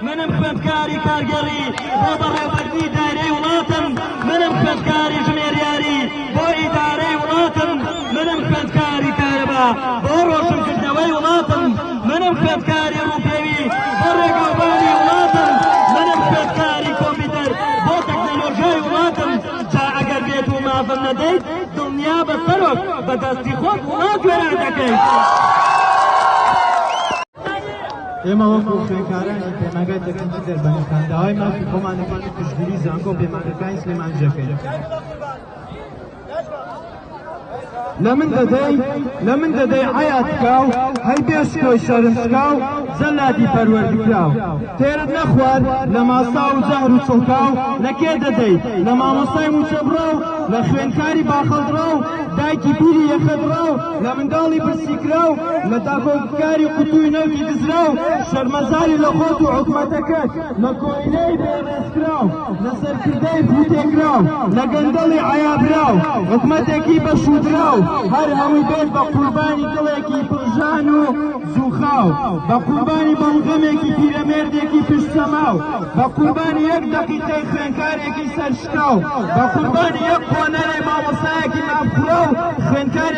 منم خوێندکاری کارگەڕی بۆ بەڕێوەبەری دایرەی وڵاتم، منم خوێندکاری ژمێریاری بۆ ئیدارەی وڵاتم، منم خوێندکاری کارەبا بۆ ڕۆشنکردنەوەی وڵاتم، منم خوێندکاری ڕووپێوی بۆ ڕێگەوبانی وڵاتم، منم خوێندکاری کۆمپیوتەر بۆ تەکنۆلۆژیای وڵاتم. جا ئەگەر بێت و مافم نەدەیت دڵنیا بە سەرۆک بەدەستی خۆت وڵات وێران دەکەیت. ئێمە وەکو خوێندکارانی پێمەگای تەکنیکی دەربەنەکان داوای مافی خۆمانەکانی پشتگیری زانکۆ و پەیمانگەکانی سلێمانجەکەین. لە من دەدەی حەیاتکاو هەی بێشکۆی شەرمسکاو زەلادی پەروەردیکراو تێرت نەخوار لە ماسا و زەهر و چڵکاو لە کێ دەدەی لە مامۆستای موچەبڕاو لە خوێندکاری باخەڵدراو دایکی پیری یەخەدراو لە منداڵی برسیکراو لە داگۆکاری قوتووی نەوتی دزراو شەرمەزاری لە خۆت و حکومەتەکەت لە کۆینەی بێڕێزکراو لە سەرکردەی فوتێکراو لە گەندەڵی عەیابراو حکومەتێکی بەشودراو هەر هەمووی بێت بە قوربانی دڵێکی پڕژان و زووخاو بە قوربانی بەڵغەمێکی پیرەمێردێکی پشتسەماو بە قوربانی یەک دەقیقەی خوێندکارێکی سەرشکاو بە قوربانی یەک کۆنەرێ مامۆستایەکی ناوخراو خوێندکارێکی